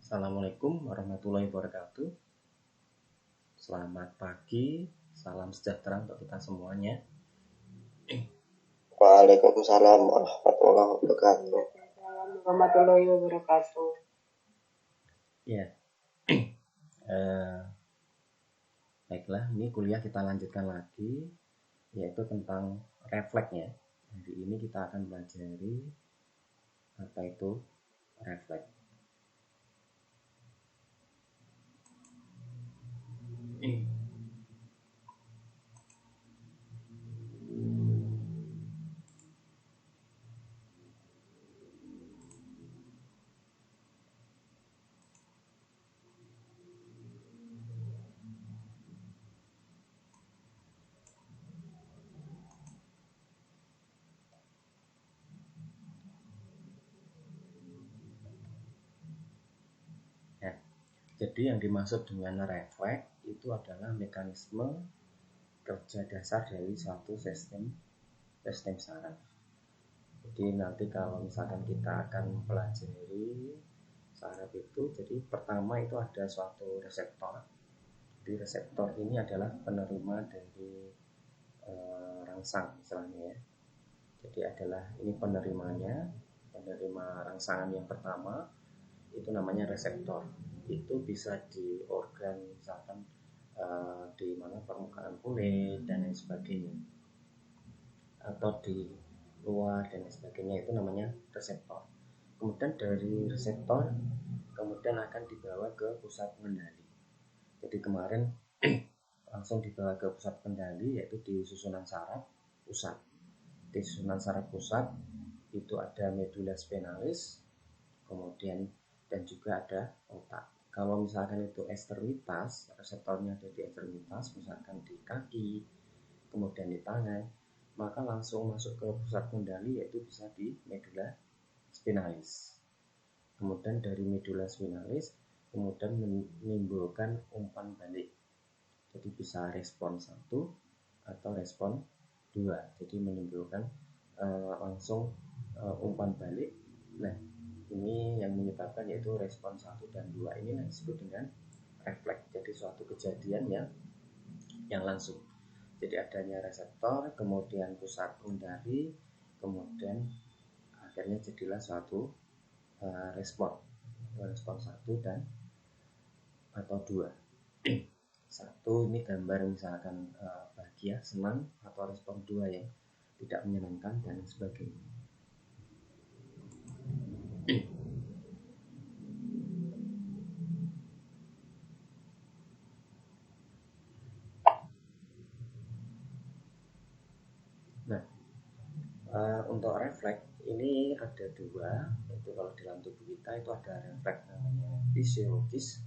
Assalamualaikum warahmatullahi wabarakatuh. Selamat pagi, salam sejahtera untuk kita semuanya. Waalaikumsalam warahmatullahi wabarakatuh. Warahmatullahi wabarakatuh. Ya, baiklah, ini kuliah kita lanjutkan lagi, yaitu tentang refleksnya. Hari ini kita akan pelajari apa itu refleks. Ya, jadi yang dimaksud dengan refleks itu adalah mekanisme kerja dasar dari suatu sistem saraf. Jadi nanti kalau misalkan kita akan pelajari saraf itu, jadi pertama itu ada suatu reseptor. Jadi reseptor ini adalah penerima dari rangsang misalnya ya. Jadi adalah ini penerimanya, penerima rangsangan yang pertama itu namanya reseptor. Itu bisa di organ misalkan di mana permukaan kulit dan lain sebagainya, atau di luar dan lain sebagainya, itu namanya reseptor. Kemudian dari reseptor kemudian akan dibawa ke pusat pengendali. Jadi kemarin langsung dibawa ke pusat kendali, yaitu di susunan saraf pusat. Di susunan saraf pusat itu ada medula spinalis, kemudian dan juga ada otak. Kalau misalkan itu ekstremitas, reseptornya ada di ekstremitas, misalkan di kaki, kemudian di tangan, maka langsung masuk ke pusat kendali, yaitu bisa di medula spinalis. Kemudian dari medula spinalis kemudian menimbulkan umpan balik. Jadi bisa respon 1 atau respon 2. Jadi menimbulkan langsung umpan balik. Nah, ini yang menyebabkan yaitu respon 1 dan 2 ini yang disebut dengan refleks. Jadi suatu kejadian yang langsung. Jadi adanya reseptor, kemudian pusat pengendali, kemudian akhirnya jadilah suatu respon 1 dan atau 2. 1 ini gambar misalkan bahagia, senang, atau respon 2 yang tidak menyenangkan dan sebagainya. Nah, untuk refleks ini ada 2, yaitu kalau di dalam tubuh kita itu ada refleks namanya fisiologis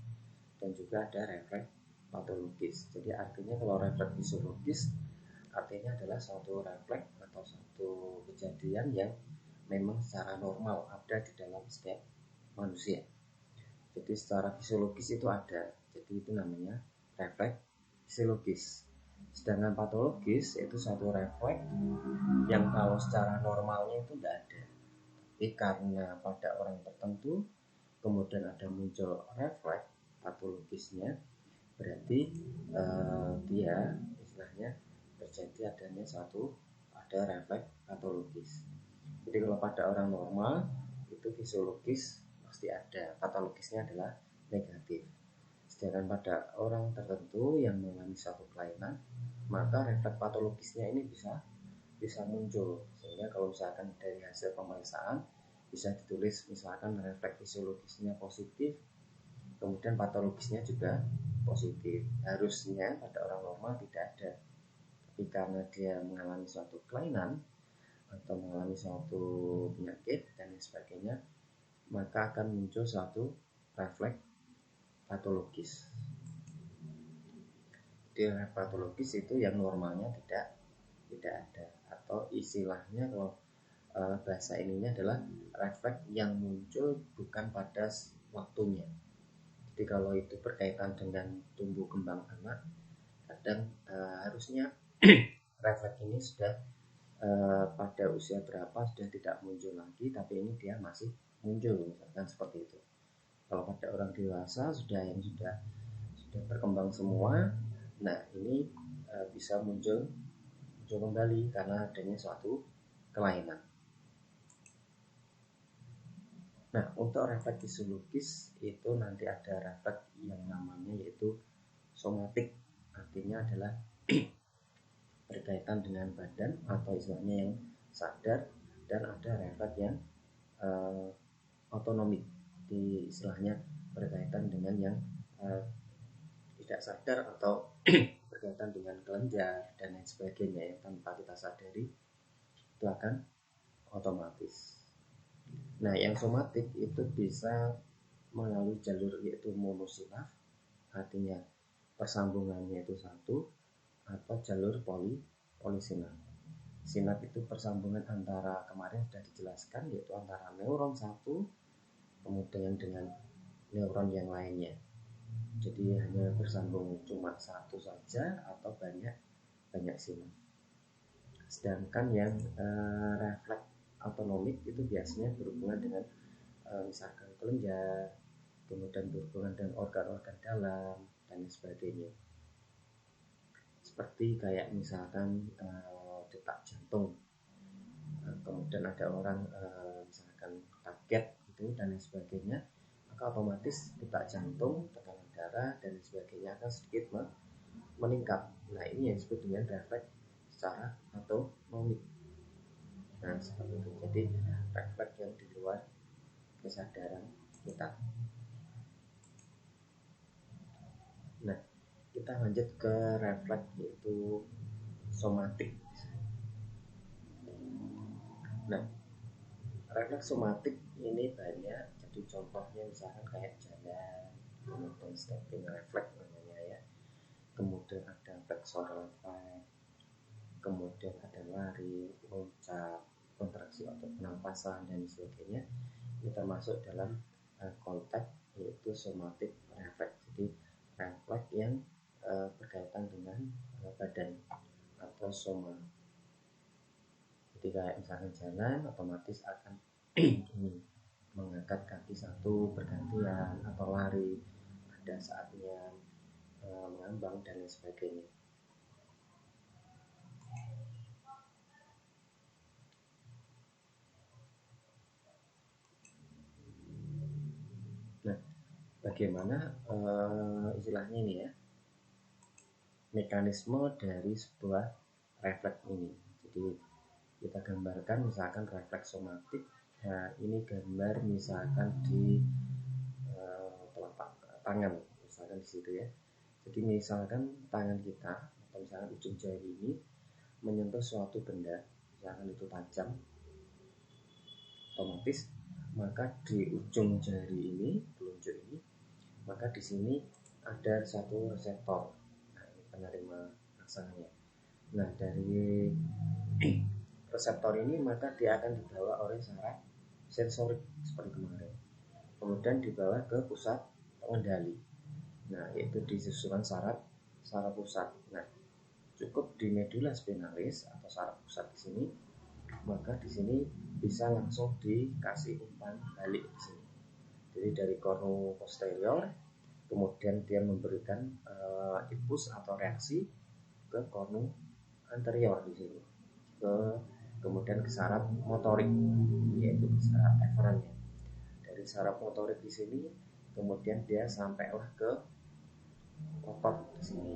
dan juga ada refleks patologis. Jadi artinya kalau refleks fisiologis artinya adalah suatu refleks atau suatu kejadian yang memang secara normal ada di dalam setiap manusia. Jadi secara fisiologis itu ada, jadi itu namanya refleks fisiologis. Sedangkan patologis itu satu refleks yang kalau secara normalnya itu tidak ada, tapi karena pada orang tertentu kemudian ada muncul refleks patologisnya, berarti dia istilahnya terjadi adanya ada refleks patologis. Jadi kalau pada orang normal itu fisiologis pasti ada, patologisnya adalah negatif. Sedangkan pada orang tertentu yang mengalami suatu kelainan, maka refleks patologisnya ini bisa muncul. Sehingga kalau misalkan dari hasil pemeriksaan bisa ditulis misalkan refleks fisiologisnya positif, kemudian patologisnya juga positif. Harusnya pada orang normal tidak ada, tapi karena dia mengalami suatu kelainan atau mengalami suatu penyakit dan sebagainya, maka akan muncul suatu refleks patologis. Jadi refleks patologis itu yang normalnya tidak ada, atau istilahnya kalau bahasa ininya adalah refleks yang muncul bukan pada waktunya. Jadi kalau itu berkaitan dengan tumbuh kembang anak, kadang harusnya refleks ini sudah pada usia berapa sudah tidak muncul lagi, tapi ini dia masih muncul, misalkan seperti itu. Kalau pada orang dewasa sudah berkembang semua, nah ini bisa muncul kembali karena adanya suatu kelainan. Nah, untuk refleks fisiologis itu nanti ada refleks yang namanya yaitu somatik, artinya adalah berkaitan dengan badan atau istilahnya yang sadar, dan ada refleks yang otonomik, di istilahnya berkaitan dengan yang tidak sadar atau berkaitan dengan kelenjar dan lain sebagainya yang tanpa kita sadari itu akan otomatis. Nah, yang somatik itu bisa melalui jalur yaitu monosilaf, artinya persambungannya itu satu, atau jalur polisinap. Sinap itu persambungan antara, kemarin sudah dijelaskan, yaitu antara neuron satu kemudian dengan neuron yang lainnya. Jadi hanya bersambung cuma satu saja atau banyak sinap. Sedangkan yang refleks otonomik itu biasanya berhubungan dengan misalkan kelenjar, kemudian berhubungan dengan organ-organ dalam dan sebagainya. Seperti kayak misalkan detak jantung, kemudian ada orang misalkan kaget gitu dan lain sebagainya, maka otomatis detak jantung, tekanan darah dan sebagainya akan sedikit meningkat. Nah, ini yang disebut dengan refleks secara otonomik. Nah, seperti itu. Jadi refleks yang di luar kesadaran kita. Nah, kita lanjut ke refleks yaitu somatik. Nah, refleks somatik ini banyak. Jadi contohnya misalkan kayak jalan, kemudian stepping refleks namanya ya. Kemudian ada flexor refleks, kemudian ada lari, loncat, kontraksi otot pernapasan dan sebagainya. Ini termasuk dalam konteks yaitu somatic refleks. Jadi refleks yang berkaitan dengan badan atau soma. Jadi kayak misalkan jalan, otomatis akan mengangkat kaki satu bergantian, atau lari ada saatnya mengambang dan lain sebagainya. Nah, bagaimana istilahnya ini ya, mekanisme dari sebuah refleks ini. Jadi kita gambarkan misalkan refleks somatik. Nah, ini gambar misalkan di telapak tangan, misalkan di situ ya. Jadi misalkan tangan kita atau misalkan ujung jari ini menyentuh suatu benda, misalkan itu tajam, otomatis maka di ujung jari ini, telunjuk ini, maka di sini ada satu reseptor. Nah, ini penerima rangsangnya. Nah, dari reseptor ini maka dia akan dibawa oleh saraf sensorik seperti kemarin, kemudian dibawa ke pusat pengendali. Nah, yaitu di susunan saraf pusat. Nah, cukup di medula spinalis atau saraf pusat di sini, maka di sini bisa langsung dikasih umpan balik di sini. Jadi dari kornu posterior, kemudian dia memberikan impuls atau reaksi ke kornu anterior di sini, kemudian ke saraf motorik, yaitu saraf efferent. Dari saraf motorik di sini, kemudian dia sampailah ke otot di sini,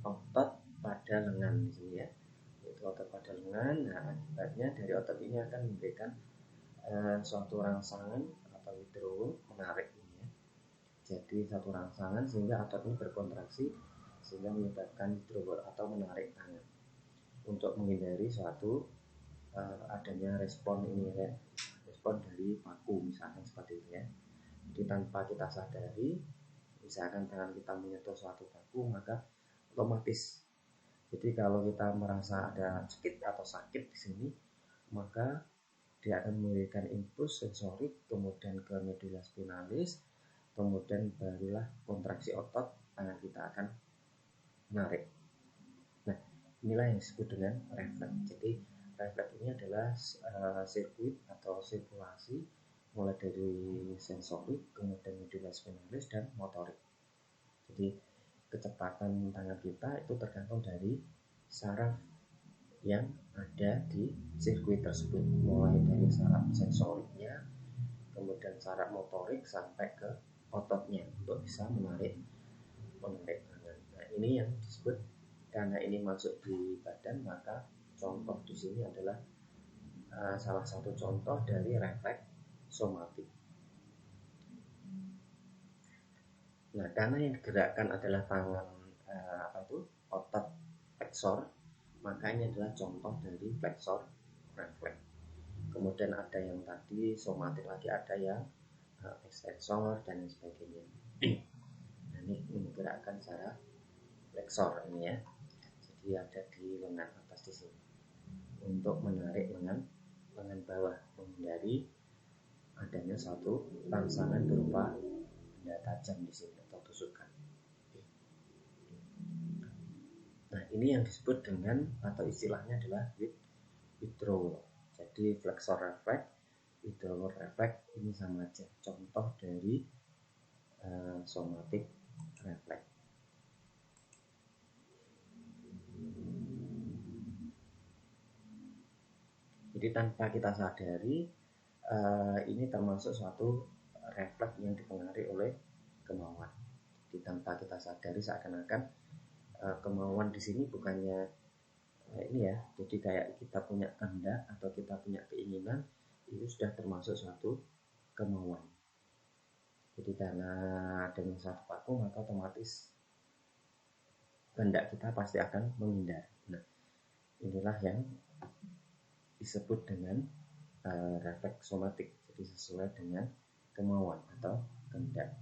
otot pada lengan di sini ya, yaitu otot pada lengan. Nah, akibatnya dari otot ini akan memberikan suatu rangsangan atau withdrawal, menarik ini ya. Jadi satu rangsangan sehingga otot ini berkontraksi sehingga menyebabkan withdrawal atau menarik tangan untuk menghindari suatu adanya respon ini ya, respon dari paku misalkan seperti itu ya. Jadi tanpa kita sadari, misalkan tangan kita menyentuh suatu paku, maka otomatis. Jadi kalau kita merasa ada cekit atau sakit di sini, maka dia akan memberikan impuls sensorik, kemudian ke medula spinalis, kemudian barulah kontraksi otot, tangan kita akan menarik. Nah, inilah yang disebut dengan refleks. Jadi refleks ini adalah sirkuit atau sirkulasi mulai dari sensorik, kemudian medulla spinalis dan motorik. Jadi kecepatan tangan kita itu tergantung dari saraf yang ada di sirkuit tersebut, mulai dari saraf sensoriknya, kemudian saraf motorik sampai ke ototnya untuk bisa menarik tangan. Nah, ini yang disebut, karena ini masuk di badan, maka contoh di sini adalah salah satu contoh dari refleks somatik. Nah, karena yang digerakkan adalah tangan otot flexor, maka ini adalah contoh dari flexor refleks. Kemudian ada yang tadi somatik lagi, ada yang extensor dan lain sebagainya. Nah, ini menggerakkan secara flexor ini ya. Jadi ada di lengan atas di sini untuk menarik lengan bawah, menghindari adanya satu rangsangan berupa benda tajam di sini atau tusukan. Nah, ini yang disebut dengan, atau istilahnya adalah withdrawal. Jadi flexor reflex, withdrawal reflex ini sama aja, contoh dari somatic reflex. Jadi tanpa kita sadari, ini termasuk suatu refleks yang dipengaruhi oleh kemauan. Jadi tanpa kita sadari seakan-akan kemauan di sini bukannya ini ya, jadi kayak kita punya kehendak atau kita punya keinginan, itu sudah termasuk suatu kemauan. Jadi karena adanya satu vakum, maka otomatis kehendak kita pasti akan menghindar. Nah, inilah yang disebut dengan refleks somatik, jadi sesuai dengan kemauan atau kehendak.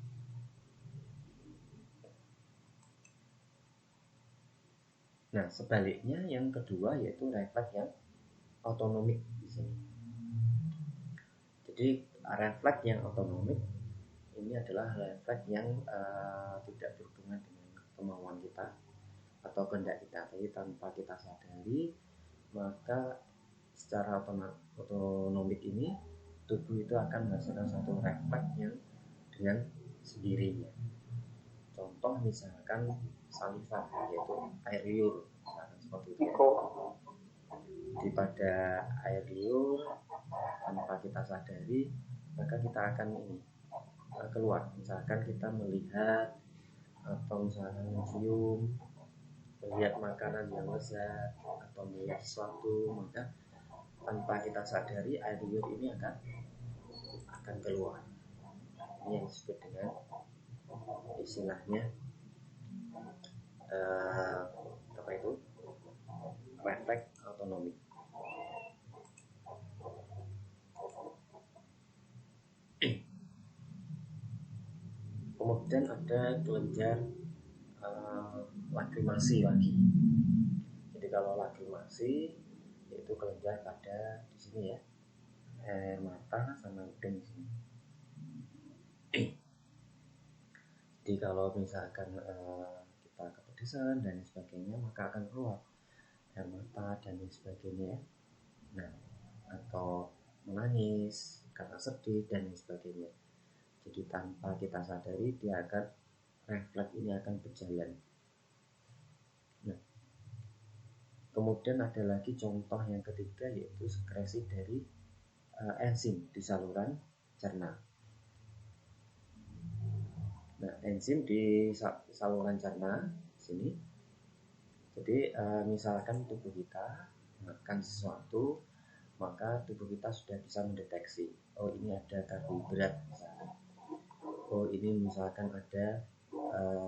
Nah, sebaliknya yang kedua yaitu refleks yang otonomik di sini. Jadi refleks yang otonomik ini adalah refleks yang tidak berhubungan dengan kemauan kita atau kehendak kita, jadi tanpa kita sadari, maka secara otonomik ini tubuh itu akan menghasilkan satu refleks yang dengan sendirinya. Contoh misalkan saliva, yaitu air liur, misalkan seperti itu ya. Jadi pada air liur tanpa kita sadari, maka kita akan keluar. Misalkan kita melihat atau misalkan mencium, melihat makanan yang lezat atau melihat sesuatu, maka tanpa kita sadari air liur ini akan keluar. Ini yang disebut dengan istilahnya refleks otonomik. Kemudian ada kelenjar lagrimasi lagi. Jadi kalau lagrimasi yaitu kelenjar pada di sini ya, air mata sama hidung di sini. Jadi kalau misalkan kita kepedesan dan sebagainya, maka akan keluar air mata dan sebagainya. Nah, atau menangis karena sedih dan sebagainya. Jadi tanpa kita sadari, dia akan refleks ini akan berjalan. Nah, kemudian ada lagi contoh yang ketiga, yaitu sekresi dari enzim di saluran cerna. Nah, enzim di saluran cerna sini. Jadi misalkan tubuh kita makan sesuatu, maka tubuh kita sudah bisa mendeteksi, oh ini ada karbohidrat misalkan, oh ini misalkan ada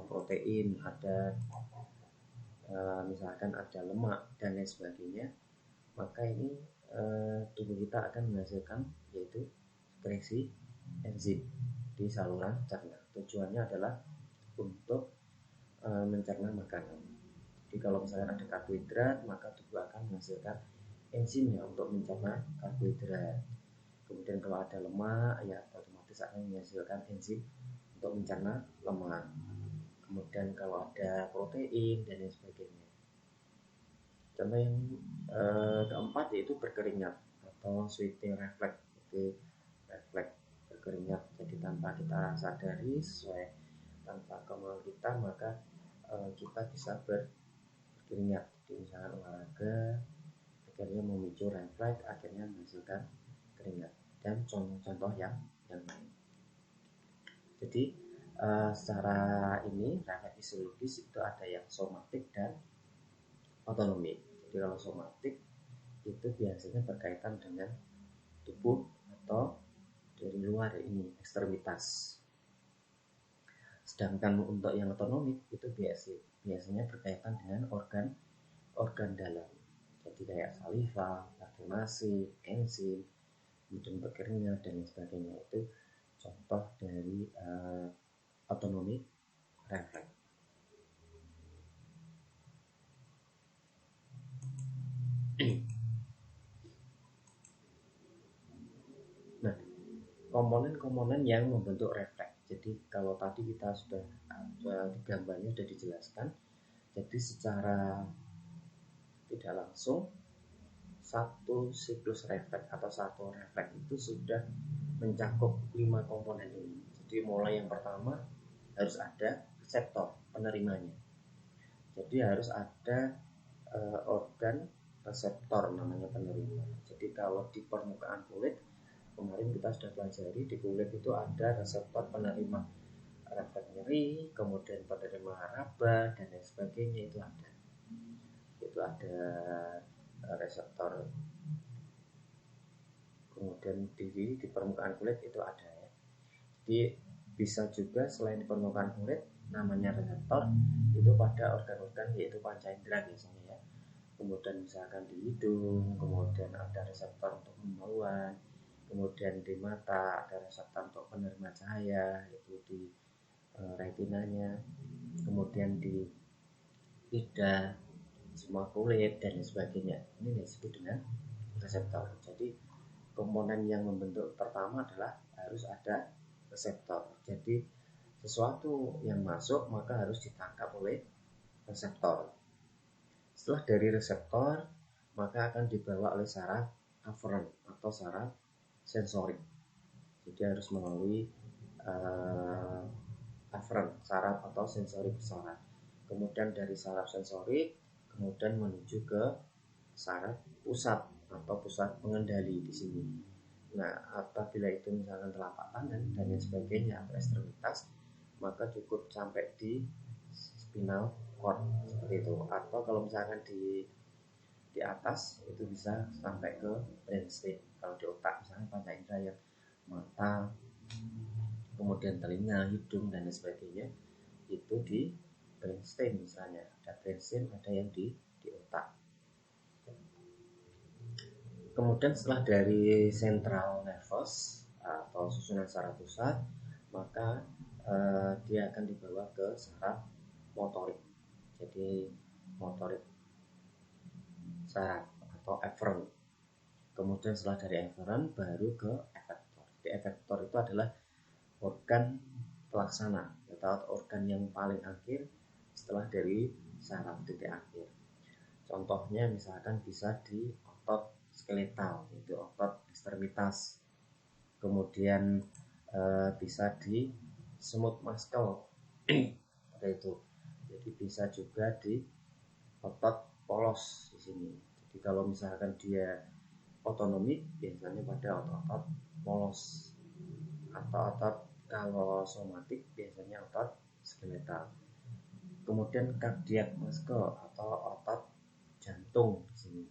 protein, ada misalkan ada lemak dan lain sebagainya, maka ini tubuh kita akan menghasilkan yaitu sekresi enzim di saluran cerna. Tujuannya adalah untuk mencerna makanan. Jadi kalau misalkan ada karbohidrat, maka tubuh akan menghasilkan enzimnya untuk mencerna karbohidrat. Kemudian kalau ada lemak, ya otomatis akan menghasilkan enzim untuk mencerna lemak. Kemudian kalau ada protein dan lain sebagainya. Contoh yang keempat yaitu berkeringat atau sweating reflex. Itu refleks berkeringat. Jadi tanpa kita sadari, sesuai tanpa kemauan kita, maka kita bisa berkeringat. Jadi misalnya olahraga akhirnya memicu refleks, akhirnya menghasilkan keringat, dan contoh-contoh yang lain. Jadi secara ini refleks fisiologis itu ada yang somatik dan otonomik. Jadi kalau somatik itu biasanya berkaitan dengan tubuh atau dari luar ini, ekstremitas. Sedangkan untuk yang otonomik itu biasanya berkaitan dengan organ dalam. Jadi kayak saliva, lacrimasi, enzim, kemudian berkeringat dan sebagainya, itu contoh dari otonomik refleks. Nah, komponen-komponen yang membentuk refleks. Jadi kalau tadi kita sudah ada di gambarnya sudah dijelaskan. Jadi secara tidak langsung satu siklus refleks atau satu refleks itu sudah mencakup 5 komponen ini. Jadi mulai yang pertama harus ada reseptor penerimanya. Jadi harus ada organ reseptor namanya penerima. Jadi kalau di permukaan kulit kemarin kita sudah pelajari, di kulit itu ada reseptor penerima refleks nyeri, kemudian penerima raba dan lain sebagainya, itu ada reseptor. Kemudian di permukaan kulit itu ada ya. Jadi bisa juga selain di permukaan kulit namanya reseptor itu pada organ-organ, yaitu panca indera biasanya ya. Kemudian misalkan di hidung, kemudian ada reseptor untuk pembauan, kemudian di mata ada reseptor untuk penerima cahaya, itu di retinanya, kemudian di lidah, semua kulit dan sebagainya. Ini disebut dengan reseptor. Jadi komponen yang membentuk pertama adalah harus ada reseptor. Jadi sesuatu yang masuk maka harus ditangkap oleh reseptor. Setelah dari reseptor maka akan dibawa oleh saraf afferent atau saraf sensorik. Jadi harus melalui afferent, saraf atau sensorik saraf. Kemudian dari saraf sensorik kemudian menuju ke saraf pusat atau pusat pengendali di sini. Nah, apabila itu misalkan telapak tangan dan lain sebagainya atau ekstremitas, maka cukup sampai di spinal cord seperti itu. Atau kalau misalkan di atas itu bisa sampai ke brainstem. Kalau di otak misalnya panca indera yang mata, kemudian telinga, hidung dan lain sebagainya, itu di brainstem misalnya. Ada brainstem, ada yang di otak. Kemudian setelah dari central nervous atau susunan saraf pusat, maka dia akan dibawa ke saraf motorik. Jadi motorik saraf atau efferent. Kemudian setelah dari efferent baru ke efektor. Di efektor itu adalah organ pelaksana atau organ yang paling akhir setelah dari saraf titik akhir. Contohnya misalkan bisa di otot skeletal, itu otot ekstremitas. Kemudian bisa di smooth muscle ada itu. Jadi bisa juga di otot polos di sini. Jadi kalau misalkan dia otonomik biasanya pada otot-otot polos, atau otot kalau somatik biasanya otot skeletal. Kemudian cardiac muscle atau otot jantung di sini.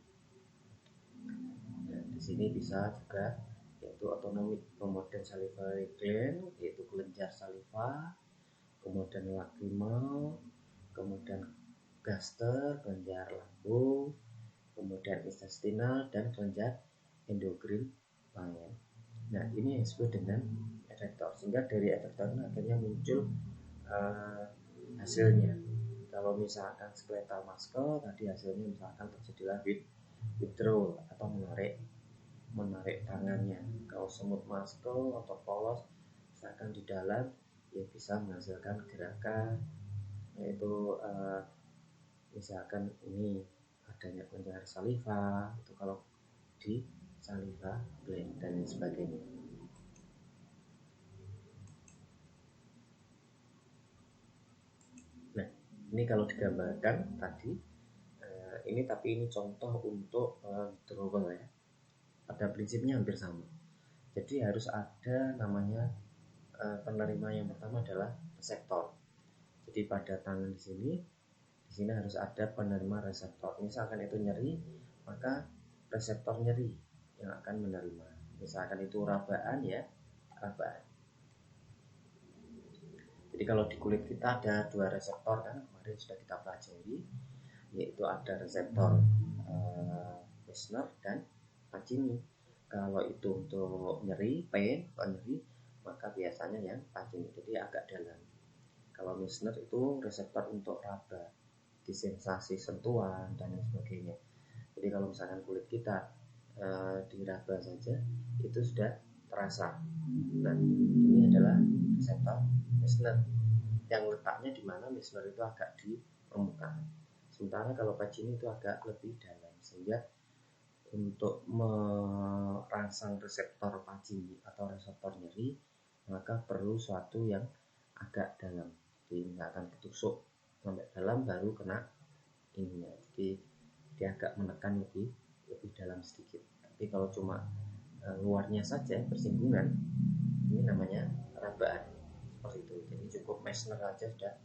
Dan di sini bisa juga yaitu otonomik. Kemudian salivary gland yaitu kelenjar saliva, kemudian lacrimal, kemudian gaster kelenjar lambung, kemudian intestinal dan kelenjar endokrin lain. Nah, ini yang disebut dengan efektor. Sehingga dari efektor ini akhirnya muncul hasilnya. Kalau misalkan skeletal muscle tadi hasilnya misalkan terjadilah withdrawal atau menarik tangannya. Kalau smooth muscle atau polos misalkan di dalam ya bisa menghasilkan gerakan, yaitu misalkan ini adanya kelenjar saliva itu kalau di saliva gland dan sebagainya. Ini kalau digambarkan tadi, tapi ini contoh untuk withdrawal ya. Pada prinsipnya hampir sama. Jadi harus ada namanya penerima. Yang pertama adalah reseptor. Jadi pada tangan di sini harus ada penerima reseptor. Misalkan itu nyeri, maka reseptor nyeri yang akan menerima. Misalkan itu rabaan ya, rabaan. Jadi kalau di kulit kita ada 2 reseptor kan, kemarin sudah kita pelajari, yaitu ada reseptor Meissner dan Pacini. Kalau itu untuk nyeri, pain, kalau nyeri, maka biasanya yang Pacini, jadi agak dalam. Kalau Meissner itu reseptor untuk raba, di sensasi sentuhan dan lain sebagainya. Jadi kalau misalkan kulit kita diraba saja, itu sudah terasa. Nah, ini adalah reseptor Meissner yang letaknya di mana. Meissner itu agak di permukaan, sementara kalau Pacini itu agak lebih dalam, sehingga untuk merangsang reseptor Pacini atau reseptor nyeri, maka perlu suatu yang agak dalam. Jadi nggak akan ketusuk sampai dalam baru kena ininya. Jadi dia agak menekan lebih dalam sedikit. Tapi kalau cuma luarnya saja bersinggungan, ini namanya rabaan seperti itu. Jadi cukup Meissner aja sudah.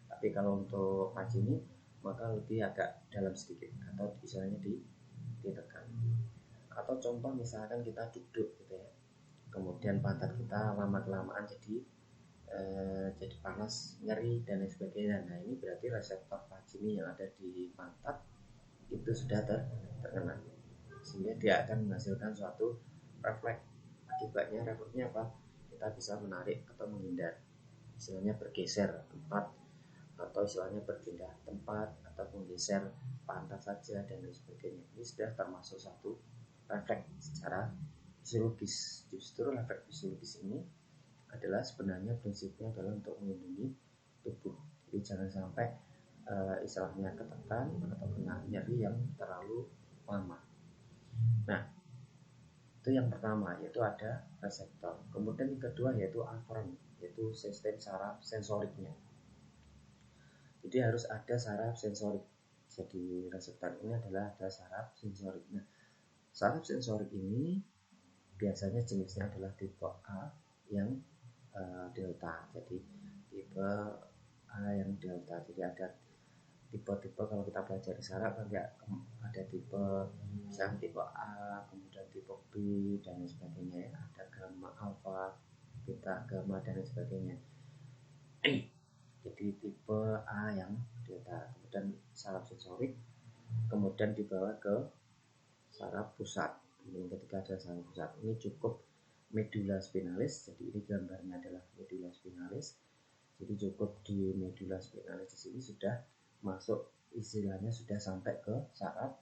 Tapi kalau untuk Pacini maka lebih agak dalam sedikit, atau misalnya ditekan. Atau contoh misalkan kita duduk gitu ya, kemudian pantat kita lama-kelamaan jadi panas, nyeri dan lain sebagainya. Nah, ini berarti reseptor Pacini yang ada di pantat itu sudah terkena, sehingga dia akan menghasilkan suatu refleks. Akibatnya refleksnya apa? Kita bisa menarik atau menghindar, istilahnya bergeser tempat, atau istilahnya berpindah tempat, atau menggeser pantat saja dan lain sebagainya. Ini sudah termasuk satu refleks secara fisiologis. Justru refleks fisiologis ini adalah sebenarnya prinsipnya adalah untuk melindungi tubuh. Jadi jangan sampai istilahnya ketekan atau kena nyeri yang terlalu lama. Nah, itu yang pertama, yaitu ada reseptor. Kemudian yang kedua yaitu afferent, yaitu sistem saraf sensoriknya. Jadi harus ada saraf sensorik. Jadi reseptor ini adalah ada saraf sensorik. Nah, saraf sensorik ini biasanya jenisnya adalah tipe A yang delta. Jadi tipe A yang delta. Jadi ada tipe-tipe, kalau kita pelajari saraf kan ada tipe, misalnya tipe A, kemudian tipe B dan lain sebagainya. Ada gamma, alpha, beta, gamma dan lain sebagainya. Jadi tipe A yang delta, kemudian saraf sensorik, kemudian dibawa ke saraf pusat. Ketika ada saraf pusat, ini cukup medula spinalis. Jadi ini gambarnya adalah medula spinalis. Jadi cukup di medula spinalis di sini sudah masuk, istilahnya sudah sampai ke saraf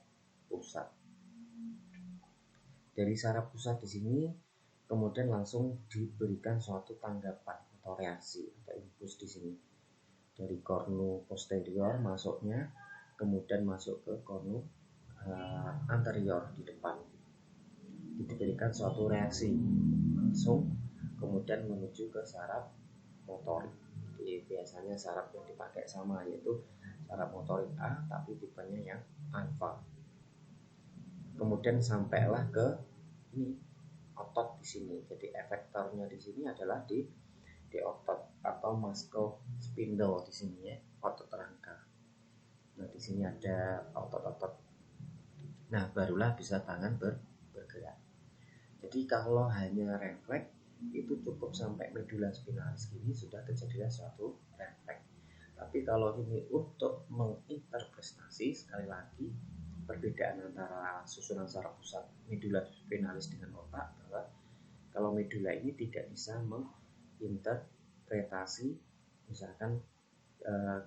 pusat. Dari saraf pusat di sini kemudian langsung diberikan suatu tanggapan atau reaksi atau impuls di sini. Dari cornu posterior masuknya, kemudian masuk ke cornu anterior di depan. Diberikan suatu reaksi langsung, kemudian menuju ke saraf motorik. Jadi biasanya saraf yang dipakai sama, yaitu saraf motorik A, tapi tipenya yang alfa. Kemudian sampailah ke ini otot di sini. Jadi efektornya di sini adalah di otot atau muscle spindle di sini ya, otot rangka. Nah, di sini ada otot-otot. Nah, barulah bisa tangan bergerak. Jadi kalau hanya refleks itu cukup sampai medula spinalis ini sudah terjadi suatu refleks. Tapi kalau ini untuk menginterpretasi, sekali lagi perbedaan antara susunan saraf pusat medula spinalis dengan otak adalah kalau medula ini tidak bisa menginterpretasi, misalkan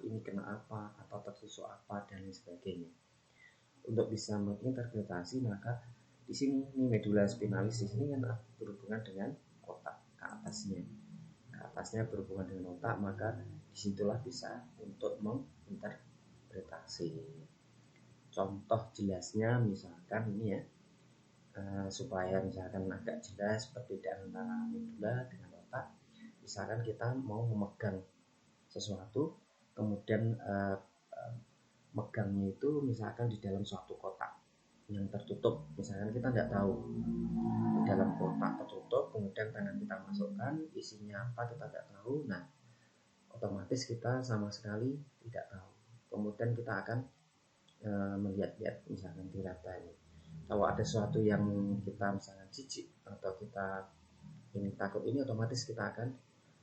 ini kena apa atau tertusuk apa dan lain sebagainya. Untuk bisa menginterpretasi, maka di sini ini medula spinalis di sini kan berhubungan dengan otak ke atasnya. Ke atasnya berhubungan dengan otak, maka disitulah bisa untuk menginterpretasi. Contoh jelasnya misalkan ini ya, supaya misalkan agak jelas perbedaan antara medula dengan otak. Misalkan kita mau memegang sesuatu, kemudian megangnya itu misalkan di dalam suatu kotak yang tertutup, misalkan kita tidak tahu di dalam kotak tertutup, kemudian tangan kita masukkan, isinya apa kita tidak tahu, nah otomatis kita sama sekali tidak tahu. Kemudian kita akan melihat-lihat misalkan di rata ini, kalau ada sesuatu yang kita misalkan jijik atau kita ini takut, ini otomatis kita akan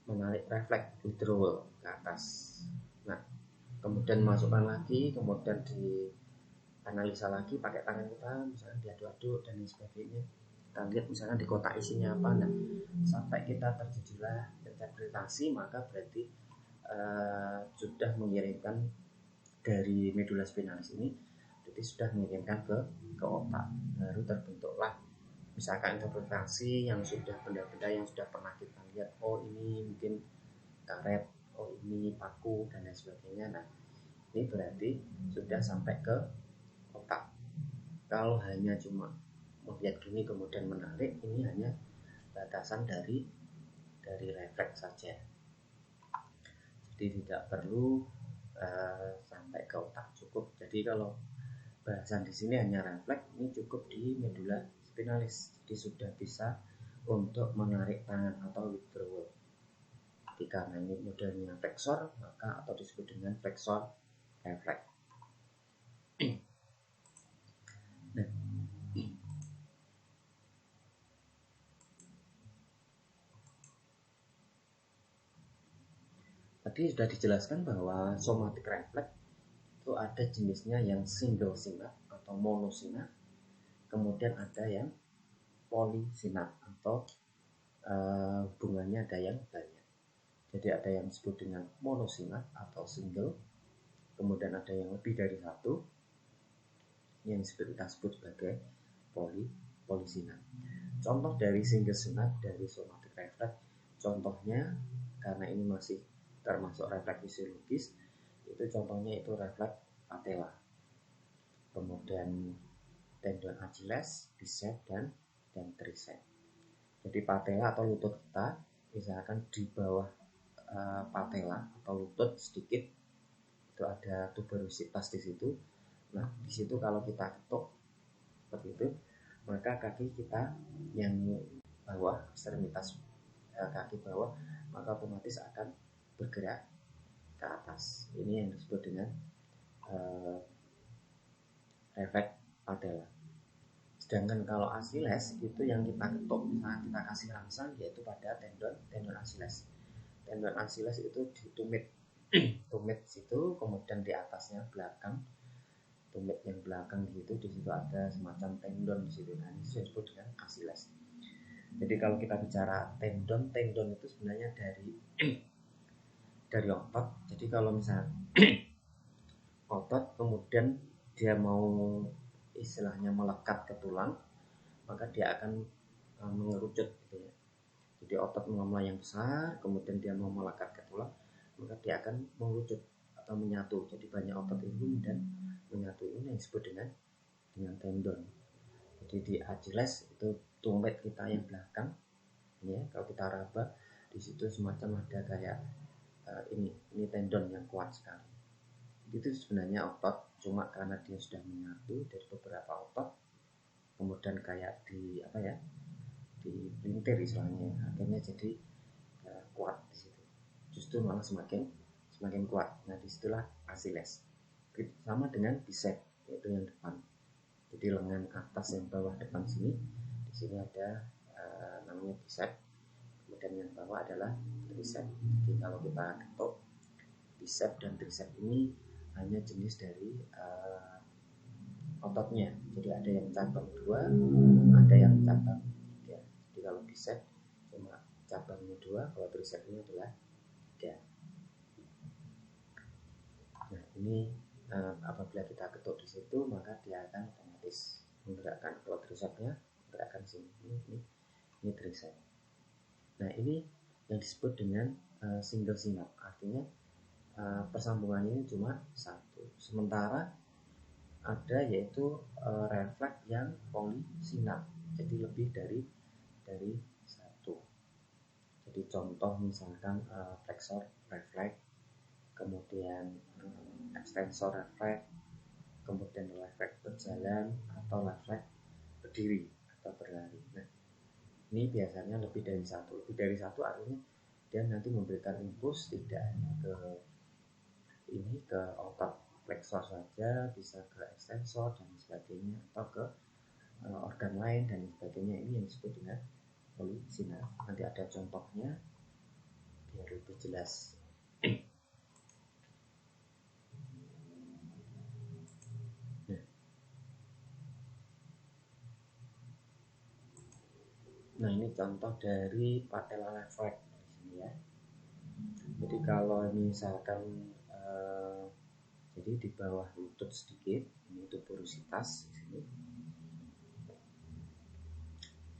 menarik refleks withdrawal ke atas. Nah kemudian masukkan lagi, kemudian dianalisa lagi pakai tangan kita, misalnya diaduk-aduk dan lain sebagainya. Kita lihat misalnya di kotak isinya apa. Nah sampai kita terjadilah interpretasi, maka berarti sudah mengirimkan dari medula spinalis ini, jadi sudah mengirimkan ke otak, baru terbentuklah misalkan interpretasi yang sudah benda-benda yang sudah pernah kita lihat, oh ini mungkin karet, oh ini paku dan lain sebagainya. Nah ini berarti sudah sampai ke otak. Kalau hanya cuma melihat gini kemudian menarik, ini hanya batasan dari refleks saja, jadi tidak perlu sampai ke otak, cukup. Jadi kalau bahasan di sini hanya refleks, ini cukup di medula spinalis, jadi sudah bisa untuk menarik tangan atau withdrawal. Jadi karena ini modelnya flexor, maka atau disebut dengan flexor refleks. Nah, tadi sudah dijelaskan bahwa somatic refleks itu ada jenisnya yang single synapse atau monosynapse, kemudian ada yang polysynapse atau hubungannya ada yang banyak. Jadi ada yang disebut dengan monosynapse atau single, kemudian ada yang lebih dari satu yang kita sebut sebagai polysynapse. Contoh dari single synapse dari somatic refleks, contohnya karena ini masih termasuk refleks fisiologis, itu contohnya itu refleks patella, kemudian tendon Achilles, bicep dan tricep. Jadi patella atau lutut kita, misalkan di bawah patella atau lutut sedikit itu ada tuberositas di situ. Nah di situ kalau kita ketuk seperti itu, maka kaki kita yang bawah, ekstremitas kaki bawah, maka otomatis akan bergerak ke atas. Ini yang disebut dengan refleks patella. Sedangkan kalau Achilles itu yang kita ketuk, misalnya kita kasih rangsang, yaitu pada tendon Achilles. Tendon Achilles itu di tumit situ, kemudian di atasnya belakang, tumit yang belakang gitu, di situ ada semacam tendon di situ. Nah ini disebut dengan Achilles. Jadi kalau kita bicara tendon itu sebenarnya dari otot. Jadi kalau misalnya otot kemudian dia mau istilahnya melekat ke tulang, maka dia akan mengerucut gitu ya. Jadi otot mula yang besar, kemudian dia mau melekat ke tulang, maka dia akan mengerucut atau menyatu. Jadi banyak otot itu dan menyatu, ini yang disebut dengan tendon. Jadi di Achilles itu tumit kita yang belakang, ya. Kalau kita raba di situ semacam ada kayak ini tendon yang kuat sekali. Itu sebenarnya otot, cuma karena dia sudah menyatu dari beberapa otot, kemudian kayak dipelintir istilahnya, akhirnya jadi kuat di situ. Justru malah semakin kuat. Nah disitulah Achilles. Sama dengan bicep, yaitu yang depan. Jadi lengan atas yang bawah depan sini, di sini ada namanya bicep, kemudian yang bawah adalah tricep. Jadi kalau kita ketuk bicep dan tricep ini hanya jenis dari ototnya. Jadi ada yang cabang 2, ada yang cabang 3. Jadi kalau bicep cuma cabangnya 2, kalau tricep ini adalah 3. Nah ini apabila kita ketuk di situ, maka dia akan otomatis menggerakkan, kalau tricepnya menggerakkan sini. Ini tricep. Nah ini yang disebut dengan single synapse, artinya persambungan ini cuma satu. Sementara ada yaitu refleks yang polysynapse, jadi lebih dari satu. Jadi contoh misalkan flexor refleks, kemudian ekstensor refleks, kemudian refleks berjalan atau refleks berdiri atau berlari. Nah, ini biasanya lebih dari satu. Lebih dari satu artinya dia nanti memberikan impuls tidak hanya ke otot flexor saja, bisa ke ekstensor dan sebagainya, atau ke organ lain dan sebagainya. Ini yang disebut dengan polisinergi. Nanti ada contohnya biar lebih jelas. Nah, ini contoh dari patella reflex di sini ya. Jadi kalau misalkan jadi di bawah lutut sedikit, ini tuberositas di sini.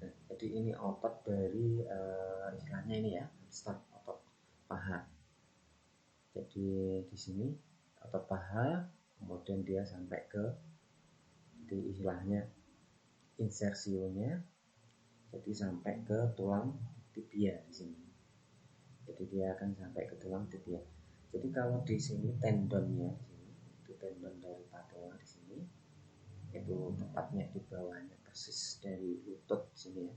Nah, jadi ini otot dari istilahnya ini ya, start otot paha. Jadi di sini otot paha, kemudian dia sampai ke di istilahnya insersionya, jadi sampai ke tulang tibia di sini. Jadi dia akan sampai ke tulang tibia. Jadi kalau di sini tendonnya di sini, itu tendon dari patella di sini, itu tepatnya di bawahnya persis dari lutut sini ya.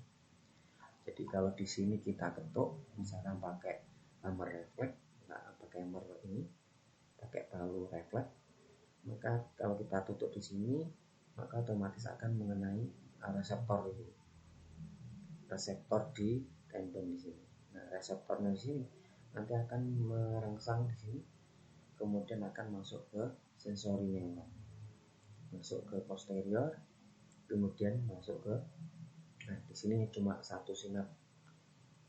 Jadi kalau di sini kita ketuk, misalkan pakai hammer refleks, pakai hammer ini, pakai palu refleks, maka kalau kita tutup di sini, maka otomatis akan mengenai reseptor itu, reseptor di tendon di sini. Nah, reseptornya di sini nanti akan merangsang di sini, kemudian akan masuk ke sensori neuron, masuk ke posterior, kemudian masuk ke, nah di sini cuma satu sinap.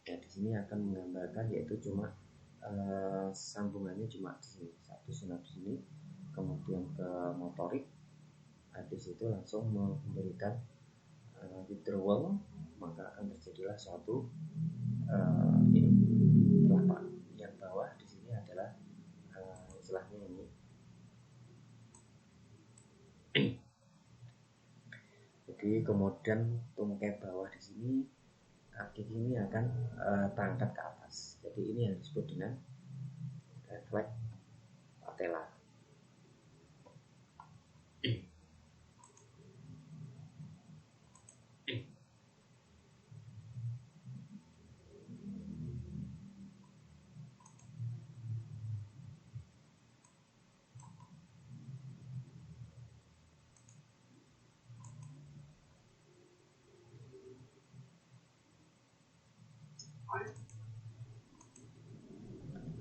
Nah, di sini akan menggambarkan yaitu cuma sambungannya cuma di sini, satu sinap di sini, kemudian ke motorik, habis itu langsung memberikan withdrawal, maka akan terjadilah suatu ini telapak yang bawah di sini adalah istilahnya ini. Jadi kemudian tungkai bawah di sini, kaki ini akan terangkat ke atas. Jadi ini yang disebut dengan refleks patella.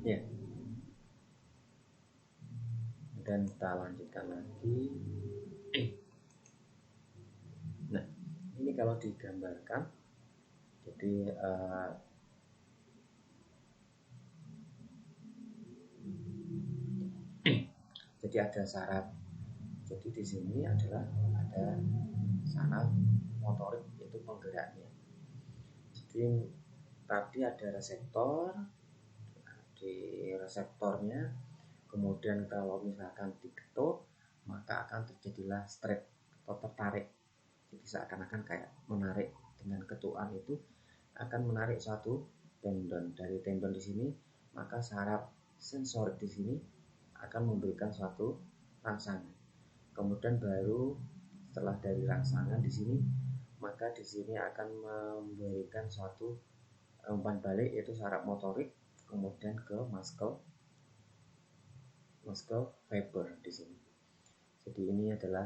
Ya. Dan kita lanjutkan lagi. Nah, ini kalau digambarkan, jadi ada saraf. Jadi di sini adalah ada saraf motorik, yaitu penggeraknya. Jadi tadi ada reseptor, di reseptornya, kemudian kalau misalkan diketuk, maka akan terjadilah strip atau tertarik. Jadi seakan-akan kayak menarik, dengan ketukan itu akan menarik suatu tendon. Dari tendon di sini, maka saraf sensorik di sini akan memberikan suatu rangsangan. Kemudian baru setelah dari rangsangan di sini, maka di sini akan memberikan suatu umpan balik, yaitu saraf motorik, kemudian ke muscle fiber di sini. Jadi ini adalah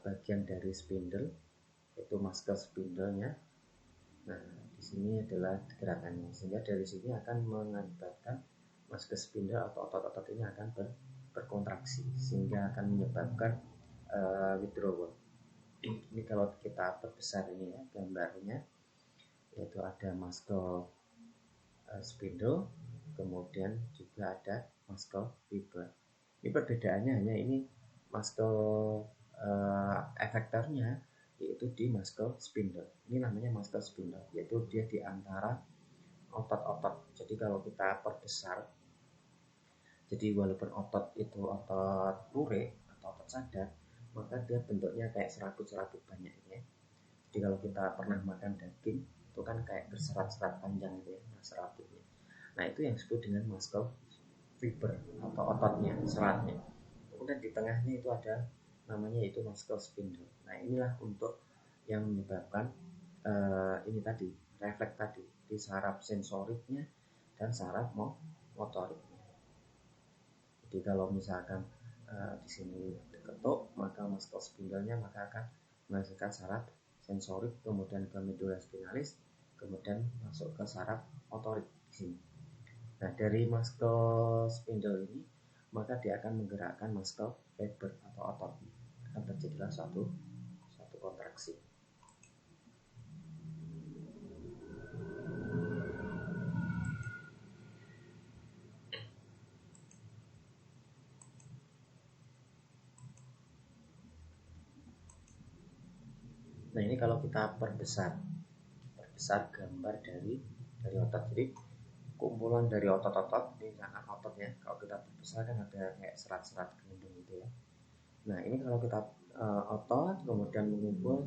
bagian dari spindle, yaitu muscle spindle-nya. Nah, di sini adalah gerakannya, sehingga dari sini akan mengakibatkan muscle spindle atau otot-otot ini akan berkontraksi, sehingga akan menyebabkan withdrawal. Ini kalau kita perbesar ini ya gambarnya, yaitu ada muscle spindle, kemudian juga ada muscle fiber. Ini perbedaannya hanya ini muscle efektornya yaitu di muscle spindle. Ini namanya muscle spindle, yaitu dia di antara otot-otot. Jadi kalau kita perbesar, jadi walaupun otot itu otot lurik atau otot sadar, maka dia bentuknya kayak serabut-serabut banyak ya. Jadi kalau kita pernah makan daging, itu kan kayak berserat-serat panjang gitu ya, serabutnya. Nah, itu yang disebut dengan muscle fiber atau ototnya, seratnya. Kemudian di tengahnya itu ada namanya yaitu muscle spindle. Nah inilah untuk yang menyebabkan ini tadi, refleks tadi di saraf sensoriknya dan saraf motoriknya. Jadi kalau misalkan di sini diketuk, maka muscle spindle-nya maka akan menghasilkan saraf sensorik, kemudian ke medulla spinalis, kemudian masuk ke saraf motorik di sini. Nah dari muscle spindle ini maka dia akan menggerakkan muscle fiber atau otot, akan terjadilah suatu kontraksi. Nah ini kalau kita perbesar gambar dari otot. Jadi kumpulan dari otot-otot, ini misalkan ototnya kalau kita perbesar kan ada kayak serat-serat gelembung gitu ya. Nah ini kalau kita otot kemudian mengumpul,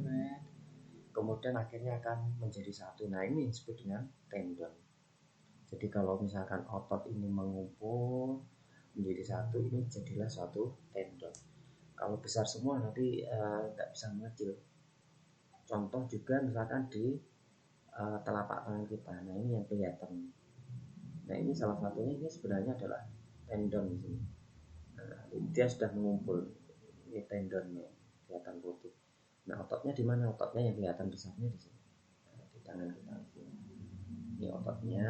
kemudian akhirnya akan menjadi satu. Nah ini disebut dengan tendon. Jadi kalau misalkan otot ini mengumpul menjadi satu, ini jadilah suatu tendon. Kalau besar semua nanti nggak bisa mengecil. Contoh juga misalkan di telapak tangan kita. Nah ini yang kelihatan. Nah ini salah satunya, ini sebenarnya adalah tendon di sini. Nah, dia sudah mengumpul. Ini tendonnya kelihatan putih. Nah ototnya di mana? Ototnya yang kelihatan besarnya di sini. Nah, di tangan kita. Ini ototnya.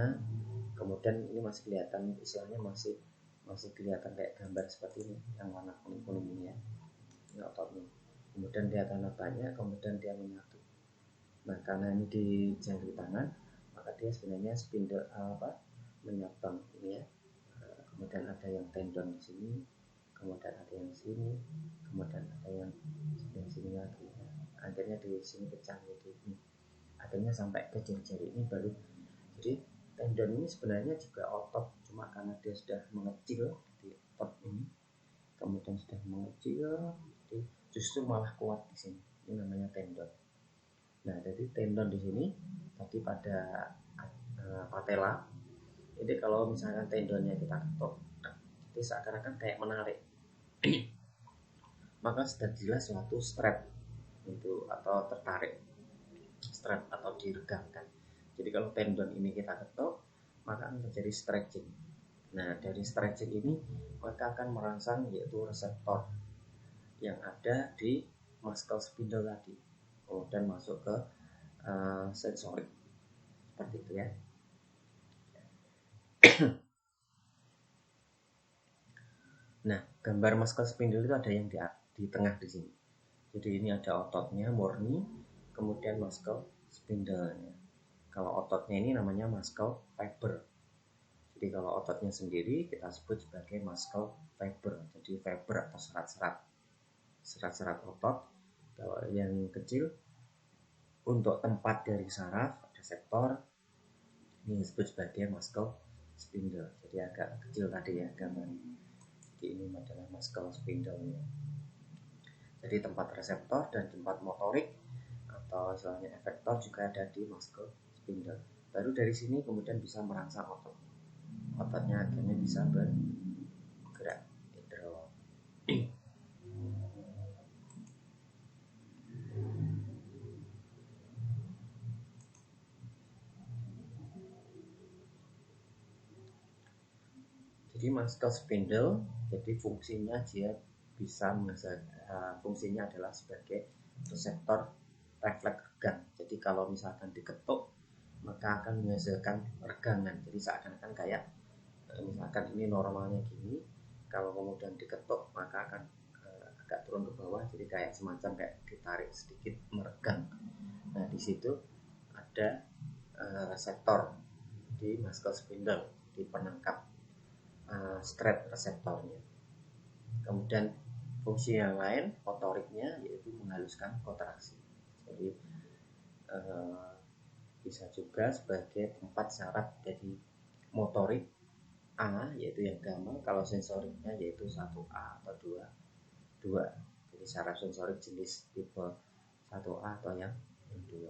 Kemudian ini masih kelihatan, istilahnya masih kelihatan kayak gambar seperti ini yang warna kuning-kuning ini ya. Ini ototnya. Kemudian dia karena banyak, kemudian dia menyatu. Nah karena ini di jari tangan, maka dia sebenarnya spindle menyabang ini ya. Kemudian ada yang tendon di sini, kemudian ada yang sini, kemudian ada yang sini lagi. Akhirnya di sini pecah jadi ini. Akhirnya sampai ke jari-jari ini baru. Jadi tendon ini sebenarnya juga otot, cuma karena dia sudah mengecil di otot ini, kemudian sudah mengecil, jadi justru malah kuat di sini. Ini namanya tendon. Nah, jadi tendon di sini tadi pada patella. Jadi kalau misalkan tendonnya kita ketuk, jadi seakan-akan kayak menarik. Maka sudah jelas suatu strap itu atau tertarik, strap atau diregangkan. Jadi kalau tendon ini kita ketuk, maka akan terjadi stretching. Nah, dari stretching ini maka akan merangsang yaitu reseptor yang ada di muscle spindle tadi, kemudian masuk ke sensorik seperti itu ya. Nah, gambar muscle spindle itu ada yang di tengah di sini. Jadi ini ada ototnya murni, kemudian muscle spindle-nya. Kalau ototnya ini namanya muscle fiber. Jadi kalau ototnya sendiri kita sebut sebagai muscle fiber. Jadi fiber atau serat-serat otot. Kalau yang kecil untuk tempat dari saraf reseptor ini disebut sebagai muscle spindle. Jadi agak kecil tadi ya gambarnya. Jadi ini adalah muscle spindle-nya. Jadi tempat reseptor dan tempat motorik atau istilahnya efektor juga ada di muscle spindle. Baru dari sini kemudian bisa merangsang otot. Ototnya akhirnya bisa bergerak. Jadi muscle spindle, jadi fungsinya dia bisa fungsinya adalah sebagai reseptor refleks regang. Jadi kalau misalkan diketuk maka akan menghasilkan regangan. Jadi seakan-akan kayak misalkan ini normalnya gini, kalau kemudian diketuk maka akan agak turun ke bawah, jadi kayak semacam kayak ditarik sedikit meregang. Nah di situ ada reseptor di muscle spindle, di penangkap strap reseptornya. Kemudian fungsi yang lain motoriknya yaitu menghaluskan kontraksi. Jadi bisa juga sebagai tempat saraf dari motorik A yaitu yang gamma, kalau sensoriknya yaitu 1A atau 2. Jadi saraf sensorik jenis tipe 1A atau yang 2.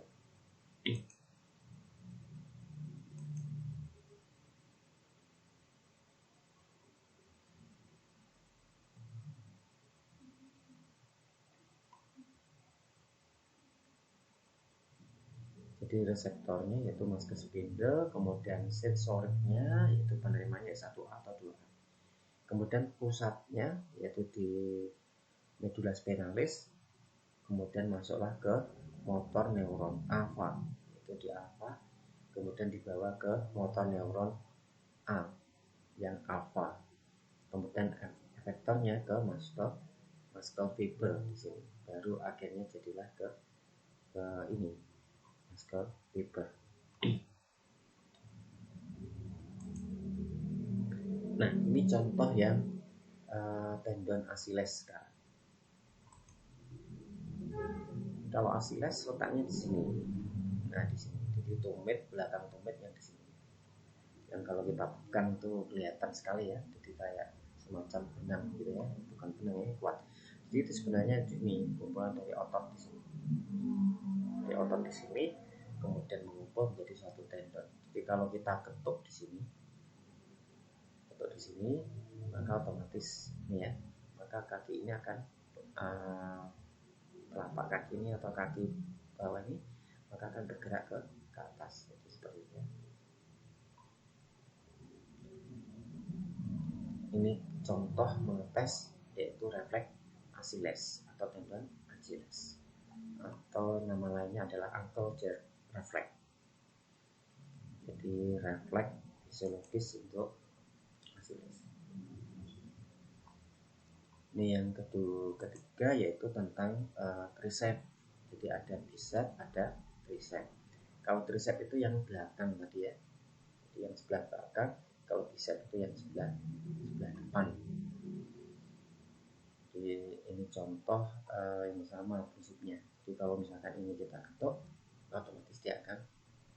Jadi reseptornya yaitu muscle spindle, kemudian sensoriknya yaitu penerimanya 1A atau 2A. Kemudian pusatnya yaitu di medula spinalis, kemudian masuklah ke motor neuron alfa, yaitu di alfa, kemudian dibawa ke motor neuron A yang alfa, kemudian efektornya ke muscle fiber di sini, baru akhirnya jadilah ke ini muscle fiber. Nah, ini contoh yang tendon Achilles sekarang. Kalau Achilles letaknya di sini. Nah, di sini. Jadi tumit, belakang tumit yang di sini. Yang kalau kita pegang tuh kelihatan sekali ya. Jadi kayak semacam benang gitu ya. Bukan benang yang kuat. Jadi itu sebenarnya ini kumpulan dari otot di sini. Dari otot di sini kemudian mengumpul menjadi suatu tendon. Jadi kalau kita ketuk di sini, maka otomatis ini ya, maka kaki ini akan telapak kaki ini atau kaki bawah ini maka akan bergerak ke atas. Jadi seperti itu ya. Ini contoh mengetes yaitu refleks Achilles atau tendon Achilles, atau nama lainnya adalah ankle jerk reflex. Jadi refleks fisiologis untuk Achilles. Ini yang ketiga yaitu tentang tricep. Jadi ada bicep, ada tricep. Kalau tricep itu yang belakang tadi ya, jadi yang sebelah belakang. Kalau bicep itu yang sebelah depan. Jadi ini contoh yang sama prinsipnya. Jadi kalau misalkan ini kita ketuk, otomatis dia akan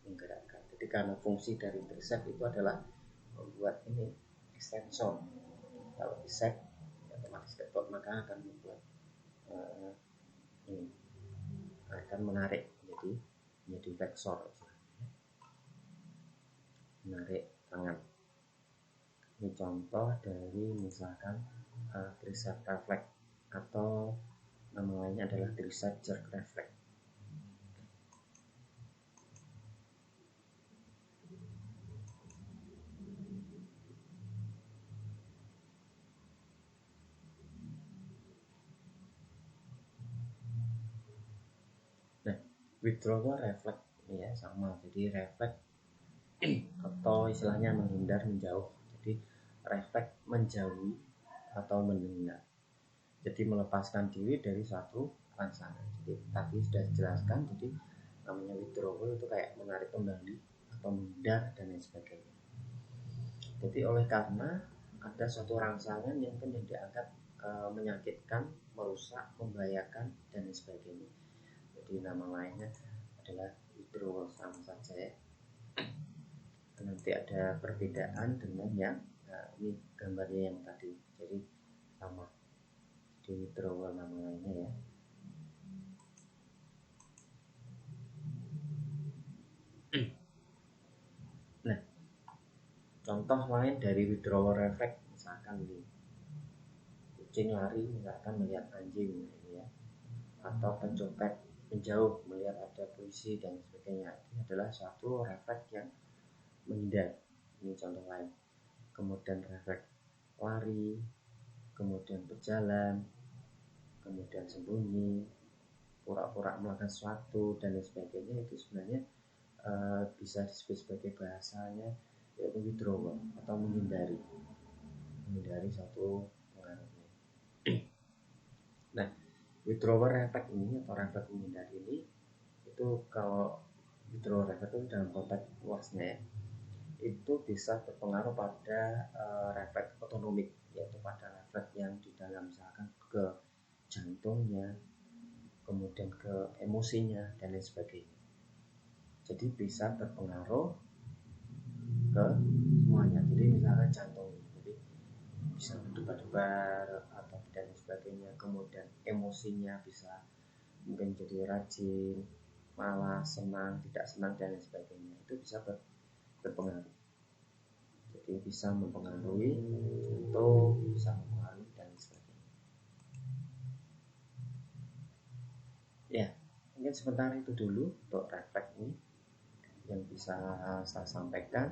menggerakkan. Jadi karena fungsi dari tricep itu adalah membuat ini extension. Kalau bicep otomatis ketuk maka akan membuat ini akan menarik menjadi flexor, menarik tangan. Ini contoh dari misalkan tricep reflex atau nama lainnya adalah tricep jerk reflex. Nah, withdrawal reflex ini ya sama, jadi refleks atau istilahnya menghindar, menjauh. Jadi refleks menjauhi atau mendengar. Jadi melepaskan diri dari suatu rangsangan. Jadi tadi sudah dijelaskan. Jadi namanya withdrawal itu kayak menarik kembali atau menghindar dan lain sebagainya. Jadi oleh karena ada suatu rangsangan yang dianggap menyakitkan, merusak, membahayakan dan lain sebagainya. Jadi nama lainnya adalah withdrawal, sama saja ya. Nanti ada perbedaan dengan yang ini gambarnya yang tadi, jadi sama di withdrawal nama lainnya ya. Nah, contoh lain dari withdrawal reflex misalkan ini kucing lari misalkan melihat anjing ini ya, atau pencopet menjauh melihat ada polisi dan sebagainya. Ini adalah suatu refleks yang menghindar. Ini contoh lain. Kemudian refleks lari, kemudian berjalan, kemudian sembunyi, pura-pura melakukan sesuatu dan lain sebagainya. Itu sebenarnya bisa disebut sebagai bahasanya yaitu withdrawal atau menghindari suatu pengaruhnya. Nah, withdrawal reflex ini atau refleks menghindari ini itu kalau withdrawal reflex itu dalam konteks luasnya ya, itu bisa berpengaruh pada refleks otonomik, yaitu pada refleks yang di dalam misalkan ke jantungnya, kemudian ke emosinya dan lain sebagainya. Jadi bisa berpengaruh ke semuanya. Jadi misalkan jantung, jadi bisa berdebar atau dan sebagainya. Kemudian emosinya bisa mungkin jadi rajin, malas, senang, tidak senang dan lain sebagainya. Itu bisa berpengaruh. Jadi bisa mempengaruhi jantung, bisa mempengaruhi dan sebagainya. Ya, mungkin sebentar itu dulu untuk refleks ini. yang bisa saya sampaikan.